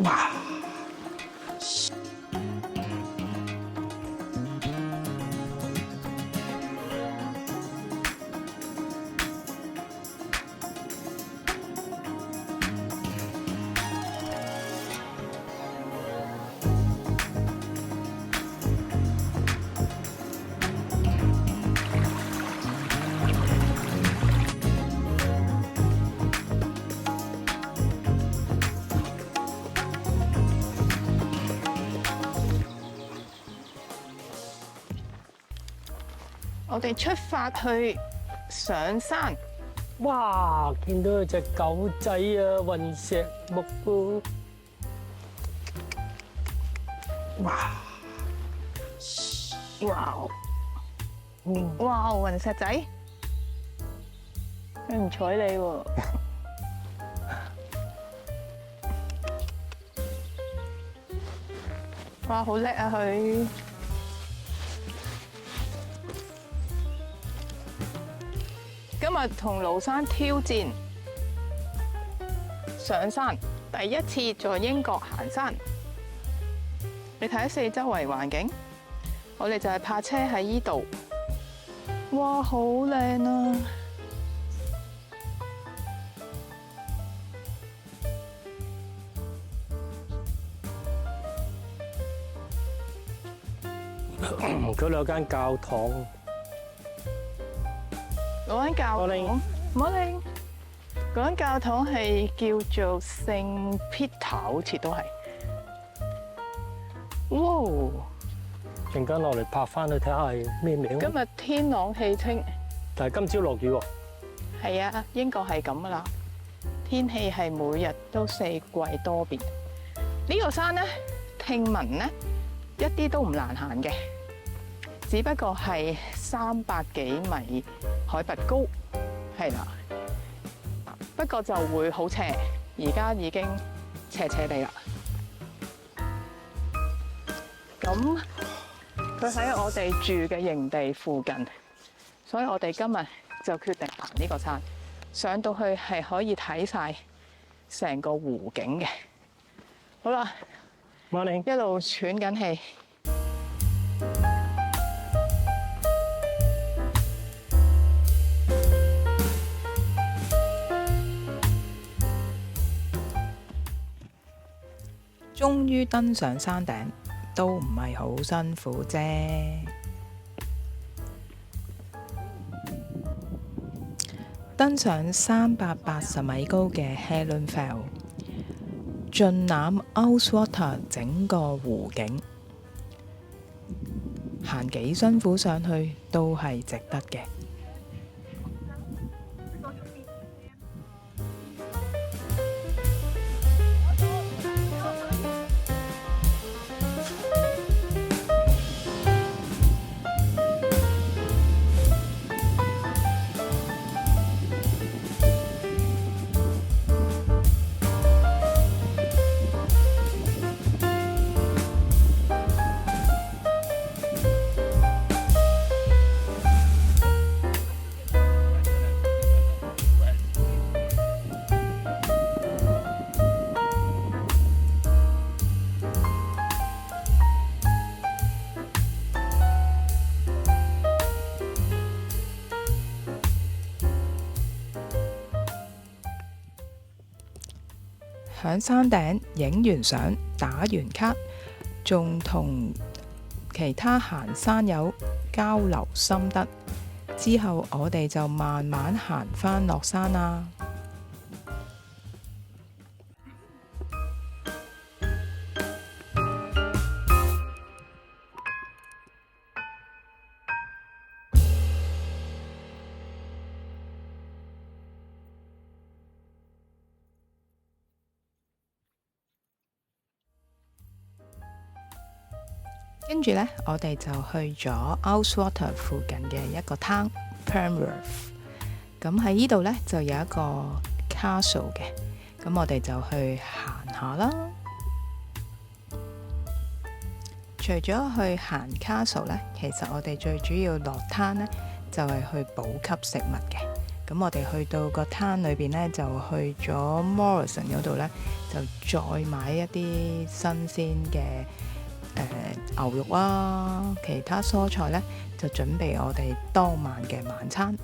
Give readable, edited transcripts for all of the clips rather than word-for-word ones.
哇！我哋出發去上山。哇！見到有隻狗仔啊，雲石木喎。哇！哇！哇！雲石仔，佢唔睬你喎。哇！好叻啊佢！今日同盧生挑戰上山，第一次在英國行山。你睇下四周圍環境，我哋就係泊車喺依度。哇，好靚啊！嗰度有間教堂。嗰間教堂，morning。嗰間教堂係叫做聖 Peter， 好似都係。哇！陣間落嚟拍翻去睇下係咩名。今日天朗氣清，但係今朝落雨喎。係啊，英國係咁噶啦，天氣係每日都四季多變。呢個山咧，聽聞咧一啲都唔難行嘅，只不過係300幾米海拔高，係啦。不過就會好斜，而家已經斜斜地啦。咁佢喺我哋住嘅營地附近，所以我哋今日就決定行呢個山。上到去係可以睇晒成個湖景嘅。好啦 ，morning， 一路喘緊氣。終於登上山頂，都唔係好辛苦啫。登上380米高嘅 Helen Fell， 盡覽 Ullswater 整個湖景，行幾辛苦上去都係值得嘅。喺山頂影完相，打完卡，仲同其他行山友交流心得。之後我哋就慢慢行返落山啦。跟住呢，我哋就去咗 Ullswater 附近嘅一個 town Penrith。咁喺呢度呢，就有一個 castle 嘅，咁我哋就去行下啦。除咗去行 castle 呢，其實我哋最主要落灘呢，就係去補給食物嘅。咁我哋去到個攤裏邊呢，就去咗 Morrison 嗰度呢，就再買一啲新鮮嘅牛肉啊，其他蔬菜呢，就準備我哋當晚嘅晚餐。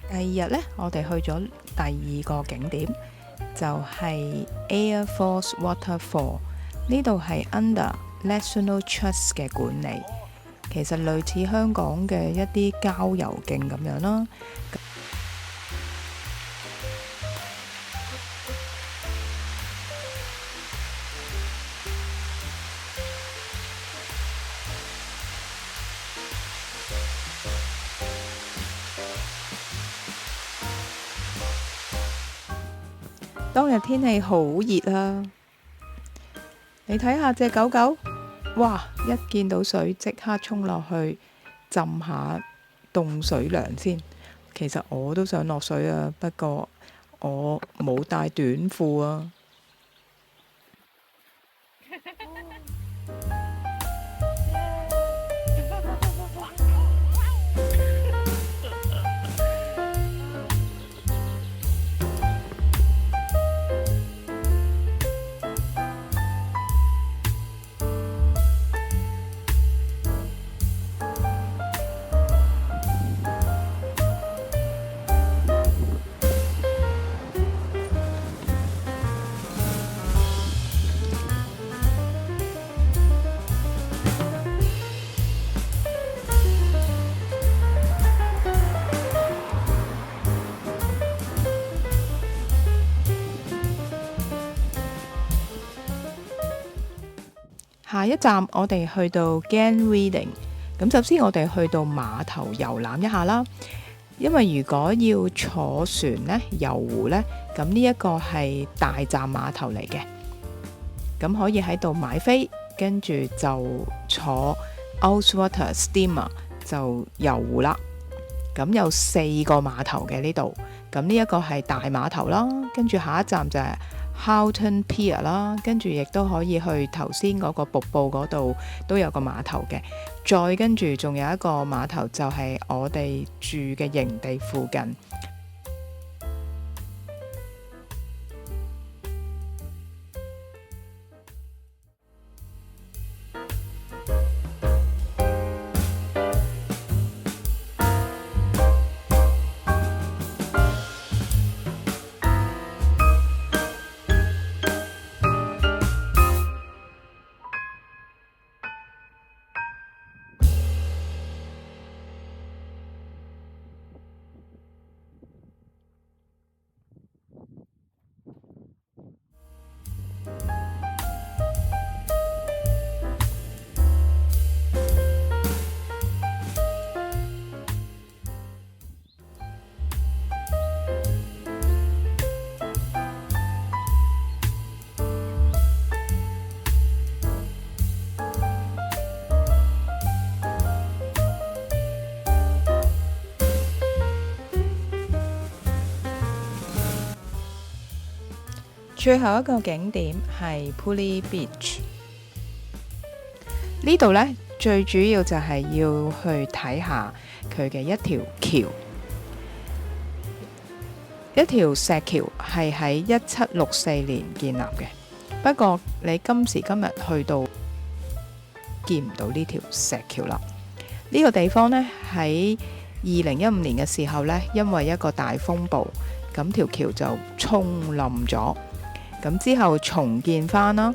第二日呢，我哋去咗第二個景點，就係 Air Force Waterfall。呢度係 Under National Trust 嘅管理，其實類似香港嘅一啲郊遊徑咁樣啦。當日天氣好熱啊！你睇下隻狗狗，哇！一見到水即刻衝落去浸下凍水涼先。其實我都想落水啊，不過我冇帶短褲啊。下一站我哋去到 Ganreading。咁首先我哋去到碼頭遊覽一下啦。因為如果要坐船呢，遊湖呢，咁呢一個係大站碼頭嚟嘅。咁可以喺度買飛，跟住就坐 Ullswater Steamer 就遊湖啦。咁有4個碼頭嘅呢度。咁呢一個係大碼頭啦，跟住下一站就係Houghton Pier 啦，跟住亦都可以去頭先嗰個瀑布嗰度都有個碼頭嘅，再跟住仲有一個碼頭就係我哋住嘅營地附近。最後一個景點係 Pully Beach。呢度呢，最主要就係要去睇下佢嘅一條橋，一條石橋係喺1764年建立嘅。不過你今時今日去到見唔到呢條石橋啦。呢個地方呢，喺2015年嘅時候呢，因為一個大風暴，咁條橋就沖冧咗。咁之後重建翻啦，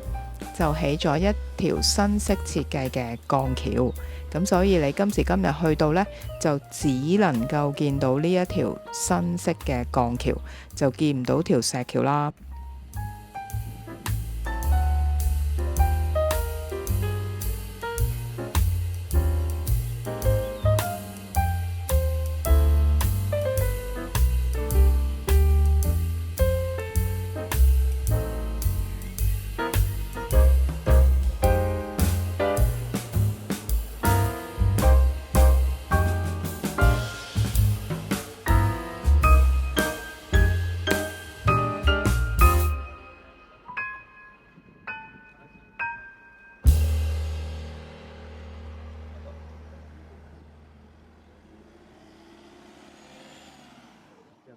就起咗一條新式設計嘅鋼橋。咁所以你今時今日去到呢，就只能夠見到呢一條新式嘅鋼橋，就見唔到條石橋啦。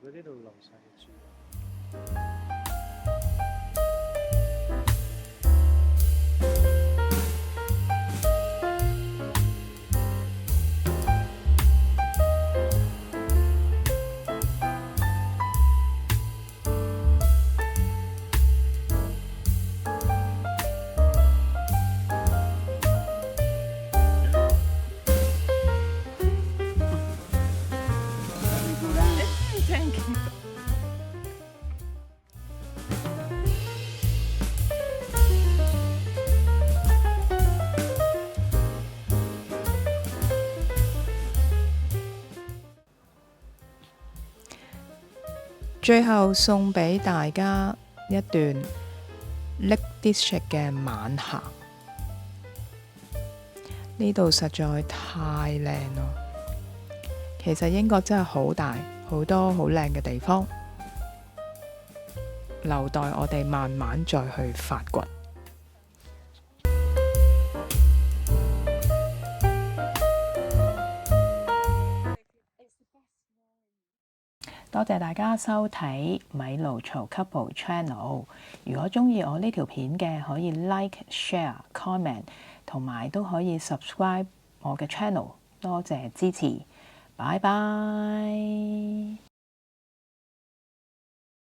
果呢度樓上嘅住。Thank you。最後送俾大家一段 Lake District 嘅晚霞，呢度實在太靚咯！其實英國真係好大，好多好靚嘅地方，留待我哋慢慢再去發掘。多謝大家收睇米盧曹 Couple Channel。如果鍾意我呢條片嘅，可以 Like、Share、Comment， 同埋都可以 Subscribe 我嘅 channel。多謝支持，拜拜。